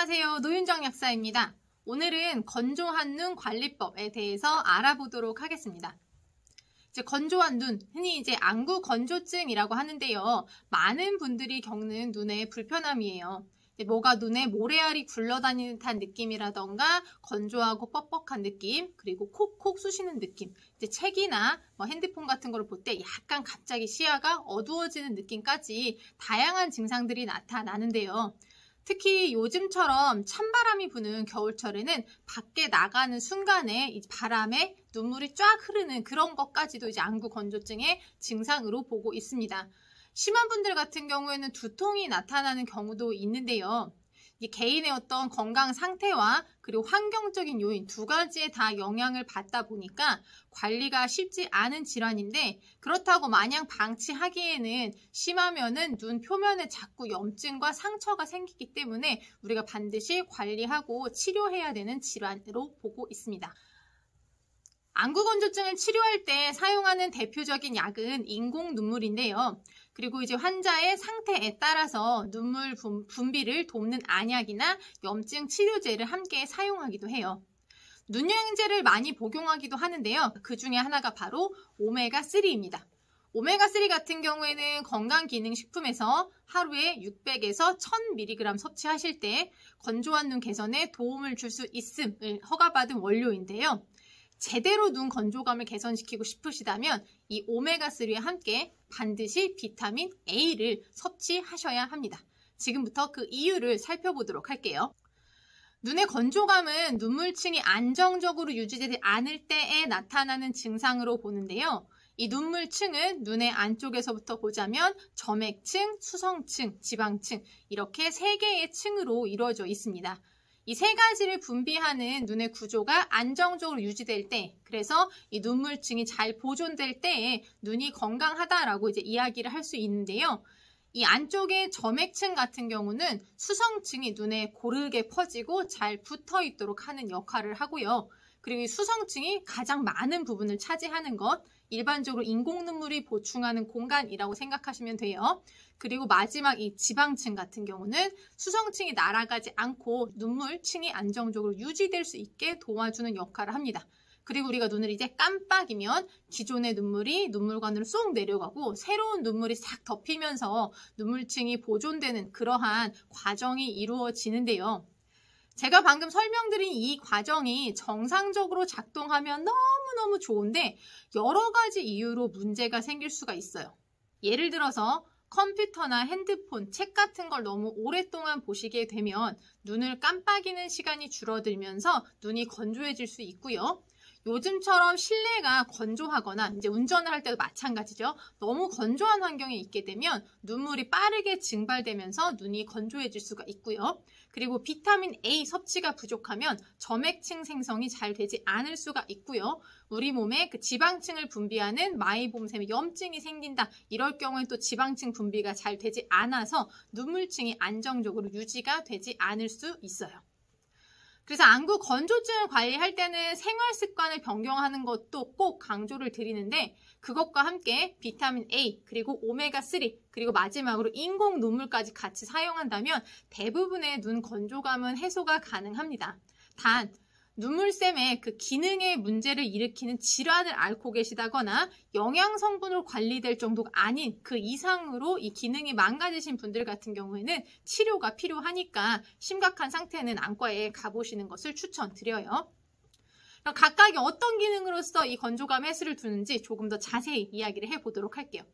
안녕하세요. 노윤정 약사입니다. 오늘은 건조한 눈 관리법에 대해서 알아보도록 하겠습니다. 건조한 눈, 흔히 안구 건조증이라고 하는데요. 많은 분들이 겪는 눈의 불편함이에요. 뭐가 눈에 모래알이 굴러다니는 듯한 느낌이라던가 건조하고 뻑뻑한 느낌, 그리고 콕콕 쑤시는 느낌, 책이나 핸드폰 같은 걸 볼 때 약간 갑자기 시야가 어두워지는 느낌까지 다양한 증상들이 나타나는데요. 특히 요즘처럼 찬바람이 부는 겨울철에는 밖에 나가는 순간에 이 바람에 눈물이 쫙 흐르는 그런 것까지도 안구 건조증의 증상으로 보고 있습니다. 심한 분들 같은 경우에는 두통이 나타나는 경우도 있는데요. 이 개인의 어떤 건강 상태와 그리고 환경적인 요인 두 가지에 다 영향을 받다 보니까 관리가 쉽지 않은 질환인데, 그렇다고 마냥 방치하기에는 심하면은 눈 표면에 자꾸 염증과 상처가 생기기 때문에 우리가 반드시 관리하고 치료해야 되는 질환으로 보고 있습니다. 안구 건조증을 치료할 때 사용하는 대표적인 약은 인공 눈물인데요. 그리고 환자의 상태에 따라서 눈물 분비를 돕는 안약이나 염증 치료제를 함께 사용하기도 해요. 눈영양제를 많이 복용하기도 하는데요. 그 중에 하나가 바로 오메가3입니다. 오메가3 같은 경우에는 건강기능식품에서 하루에 600에서 1000mg 섭취하실 때 건조한 눈 개선에 도움을 줄 수 있음을 허가받은 원료인데요. 제대로 눈 건조감을 개선시키고 싶으시다면 이 오메가3와 함께 반드시 비타민 A를 섭취하셔야 합니다. 지금부터 그 이유를 살펴보도록 할게요. 눈의 건조감은 눈물층이 안정적으로 유지되지 않을 때에 나타나는 증상으로 보는데요. 이 눈물층은 눈의 안쪽에서부터 보자면 점액층, 수성층, 지방층 이렇게 3개의 층으로 이루어져 있습니다. 이 3가지를 분비하는 눈의 구조가 안정적으로 유지될 때, 그래서 이 눈물층이 잘 보존될 때에 눈이 건강하다라고 이야기를 할 수 있는데요. 이 안쪽의 점액층 같은 경우는 수성층이 눈에 고르게 퍼지고 잘 붙어 있도록 하는 역할을 하고요. 그리고 이 수성층이 가장 많은 부분을 차지하는 것, 일반적으로 인공 눈물이 보충하는 공간이라고 생각하시면 돼요. 그리고 마지막 이 지방층 같은 경우는 수성층이 날아가지 않고 눈물층이 안정적으로 유지될 수 있게 도와주는 역할을 합니다. 그리고 우리가 눈을 깜빡이면 기존의 눈물이 눈물관으로 쏙 내려가고 새로운 눈물이 싹 덮이면서 눈물층이 보존되는 그러한 과정이 이루어지는데요. 제가 방금 설명드린 이 과정이 정상적으로 작동하면 너무너무 좋은데 여러 가지 이유로 문제가 생길 수가 있어요. 예를 들어서 컴퓨터나 핸드폰, 책 같은 걸 너무 오랫동안 보시게 되면 눈을 깜빡이는 시간이 줄어들면서 눈이 건조해질 수 있고요. 요즘처럼 실내가 건조하거나 운전을 할 때도 마찬가지죠. 너무 건조한 환경에 있게 되면 눈물이 빠르게 증발되면서 눈이 건조해질 수가 있고요. 그리고 비타민 A 섭취가 부족하면 점액층 생성이 잘 되지 않을 수가 있고요. 우리 몸에 그 지방층을 분비하는 마이봄샘에 염증이 생긴다. 이럴 경우에 또 지방층 분비가 잘 되지 않아서 눈물층이 안정적으로 유지가 되지 않을 수 있어요. 그래서 안구 건조증을 관리할 때는 생활 습관을 변경하는 것도 꼭 강조를 드리는데, 그것과 함께 비타민 A, 그리고 오메가3, 그리고 마지막으로 인공 눈물까지 같이 사용한다면 대부분의 눈 건조감은 해소가 가능합니다. 단, 눈물샘의 그 기능에 문제를 일으키는 질환을 앓고 계시다거나 영양 성분으로 관리될 정도가 아닌 그 이상으로 이 기능이 망가지신 분들 같은 경우에는 치료가 필요하니까 심각한 상태는 안과에 가보시는 것을 추천드려요. 그럼 각각이 어떤 기능으로서 이 건조감 해소를 두는지 조금 더 자세히 이야기를 해보도록 할게요.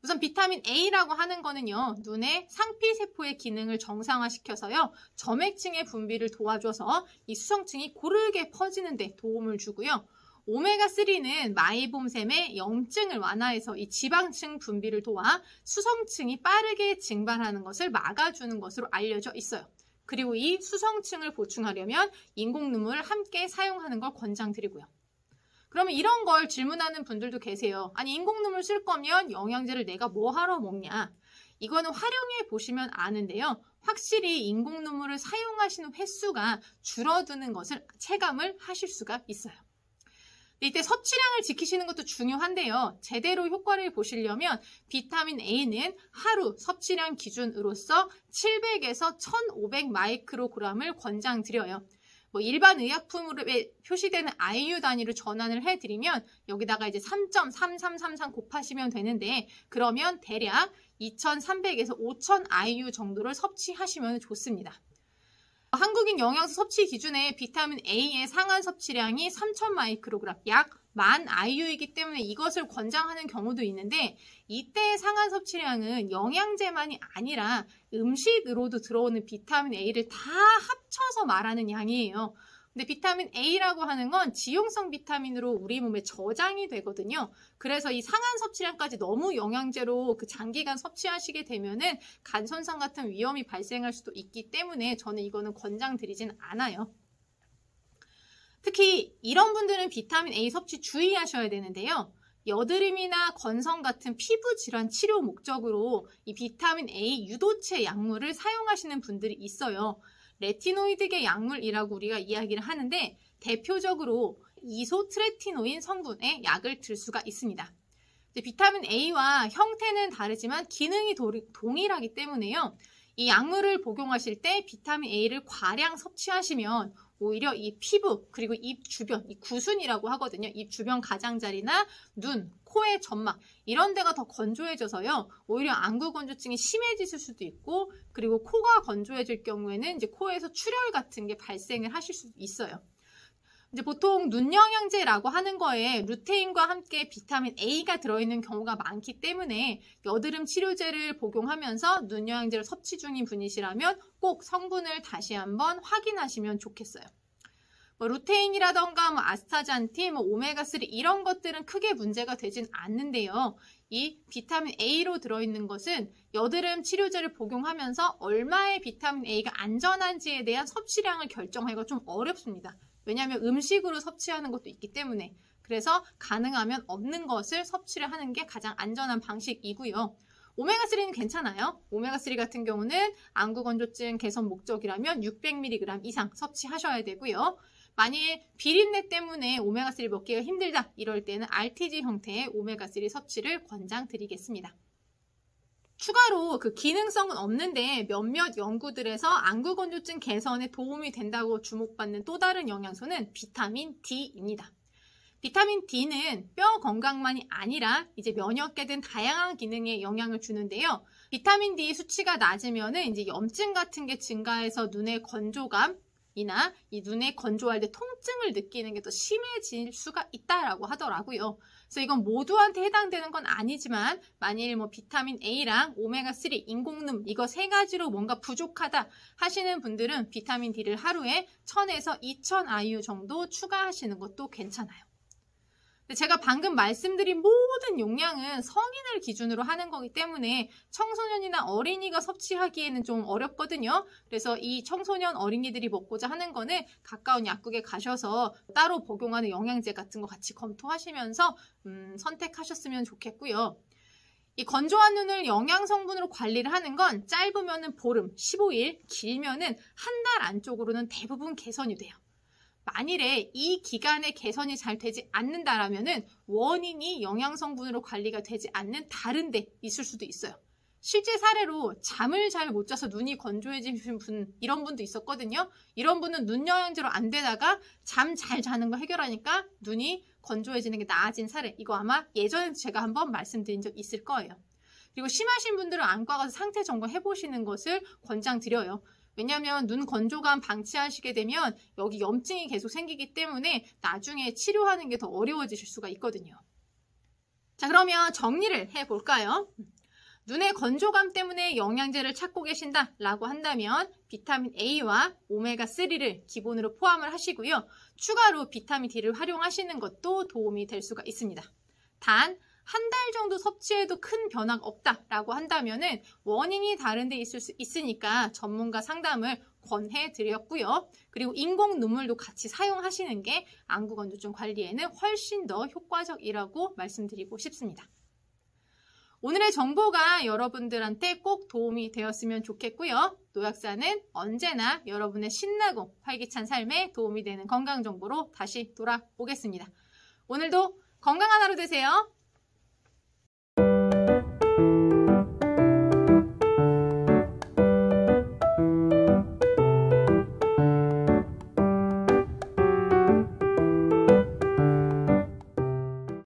우선 비타민 A라고 하는 거는요, 눈의 상피세포의 기능을 정상화시켜서요, 점액층의 분비를 도와줘서 이 수성층이 고르게 퍼지는 데 도움을 주고요. 오메가3는 마이봄샘의 염증을 완화해서 이 지방층 분비를 도와 수성층이 빠르게 증발하는 것을 막아주는 것으로 알려져 있어요. 그리고 이 수성층을 보충하려면 인공 눈물을 함께 사용하는 걸 권장드리고요. 그러면 이런 걸 질문하는 분들도 계세요. 아니, 인공 눈물 쓸 거면 영양제를 내가 뭐 하러 먹냐? 이거는 활용해 보시면 아는데요. 확실히 인공 눈물을 사용하시는 횟수가 줄어드는 것을 체감을 하실 수가 있어요. 이때 섭취량을 지키시는 것도 중요한데요. 제대로 효과를 보시려면 비타민 A는 하루 섭취량 기준으로서 700에서 1500 마이크로그램을 권장드려요. 일반 의약품으로 표시되는 IU 단위로 전환을 해드리면 여기다가 이제 3.3333 곱하시면 되는데, 그러면 대략 2300에서 5000 IU 정도를 섭취하시면 좋습니다. 한국인 영양소 섭취 기준에 비타민 A의 상한 섭취량이 3000 마이크로그램, 약 10,000 IU이기 때문에 이것을 권장하는 경우도 있는데, 이때의 상한 섭취량은 영양제만이 아니라 음식으로도 들어오는 비타민 A를 다 합쳐서 말하는 양이에요. 근데 비타민 A라고 하는 건 지용성 비타민으로 우리 몸에 저장이 되거든요. 그래서 이 상한 섭취량까지 너무 영양제로 장기간 섭취하시게 되면은 간 손상 같은 위험이 발생할 수도 있기 때문에 저는 이거는 권장드리진 않아요. 특히 이런 분들은 비타민 A 섭취 주의하셔야 되는데요. 여드름이나 건성 같은 피부 질환 치료 목적으로 이 비타민 A 유도체 약물을 사용하시는 분들이 있어요. 레티노이드계 약물이라고 우리가 이야기를 하는데, 대표적으로 이소트레티노인 성분의 약을 들 수가 있습니다. 비타민 A와 형태는 다르지만 기능이 동일하기 때문에요. 이 약물을 복용하실 때 비타민 A를 과량 섭취하시면 오히려 이 피부, 그리고 입 주변, 이 구순이라고 하거든요. 입 주변 가장자리나 눈, 코의 점막, 이런 데가 더 건조해져서요. 오히려 안구 건조증이 심해지실 수도 있고, 그리고 코가 건조해질 경우에는 이제 코에서 출혈 같은 게 발생을 하실 수도 있어요. 이제 보통 눈 영양제라고 하는 거에 루테인과 함께 비타민 A가 들어있는 경우가 많기 때문에 여드름 치료제를 복용하면서 눈 영양제를 섭취 중인 분이시라면 꼭 성분을 다시 한번 확인하시면 좋겠어요. 루테인이라던가 아스타잔틴, 오메가3 이런 것들은 크게 문제가 되진 않는데요. 이 비타민 A로 들어있는 것은 여드름 치료제를 복용하면서 얼마의 비타민 A가 안전한지에 대한 섭취량을 결정하기가 좀 어렵습니다. 왜냐하면 음식으로 섭취하는 것도 있기 때문에. 그래서 가능하면 없는 것을 섭취를 하는 게 가장 안전한 방식이고요. 오메가3는 괜찮아요. 오메가3 같은 경우는 안구 건조증 개선 목적이라면 600mg 이상 섭취하셔야 되고요. 만일 비린내 때문에 오메가3 먹기가 힘들다, 이럴 때는 RTG 형태의 오메가3 섭취를 권장드리겠습니다. 추가로 기능성은 없는데 몇몇 연구들에서 안구 건조증 개선에 도움이 된다고 주목받는 또 다른 영양소는 비타민 D입니다. 비타민 D는 뼈 건강만이 아니라 이제 면역계 등 다양한 기능에 영향을 주는데요. 비타민 D 수치가 낮으면은 이제 염증 같은 게 증가해서 눈의 건조감, 이나 이 눈에 건조할 때 통증을 느끼는 게 더 심해질 수가 있다라고 하더라고요. 그래서 이건 모두한테 해당되는 건 아니지만 만일 비타민 A랑 오메가3, 인공눈 이거 세 가지로 뭔가 부족하다 하시는 분들은 비타민 D를 하루에 1000에서 2000 IU 정도 추가하시는 것도 괜찮아요. 제가 방금 말씀드린 모든 용량은 성인을 기준으로 하는 거기 때문에 청소년이나 어린이가 섭취하기에는 좀 어렵거든요. 그래서 이 청소년 어린이들이 먹고자 하는 거는 가까운 약국에 가셔서 따로 복용하는 영양제 같은 거 같이 검토하시면서 선택하셨으면 좋겠고요. 이 건조한 눈을 영양 성분으로 관리를 하는 건 짧으면은 보름, 15일, 길면은 한 달 안쪽으로는 대부분 개선이 돼요. 만일에 이 기간에 개선이 잘 되지 않는다라면은 원인이 영양 성분으로 관리가 되지 않는 다른 데 있을 수도 있어요. 실제 사례로 잠을 잘 못 자서 눈이 건조해지신 분, 이런 분도 있었거든요. 이런 분은 눈 영양제로 안 되다가 잠 잘 자는 거 해결하니까 눈이 건조해지는 게 나아진 사례. 이거 아마 예전에 제가 한번 말씀드린 적 있을 거예요. 그리고 심하신 분들은 안과 가서 상태 점검 해보시는 것을 권장드려요. 왜냐하면 눈 건조감 방치하시게 되면 여기 염증이 계속 생기기 때문에 나중에 치료하는 게 더 어려워지실 수가 있거든요. 자, 그러면 정리를 해볼까요? 눈의 건조감 때문에 영양제를 찾고 계신다라고 한다면 비타민 A와 오메가3를 기본으로 포함을 하시고요. 추가로 비타민 D를 활용하시는 것도 도움이 될 수가 있습니다. 단 한 달 정도 섭취해도 큰 변화가 없다라고 한다면은 원인이 다른 데 있을 수 있으니까 전문가 상담을 권해드렸고요. 그리고 인공 눈물도 같이 사용하시는 게 안구 건조증 관리에는 훨씬 더 효과적이라고 말씀드리고 싶습니다. 오늘의 정보가 여러분들한테 꼭 도움이 되었으면 좋겠고요. 노약사는 언제나 여러분의 신나고 활기찬 삶에 도움이 되는 건강 정보로 다시 돌아오겠습니다. 오늘도 건강한 하루 되세요.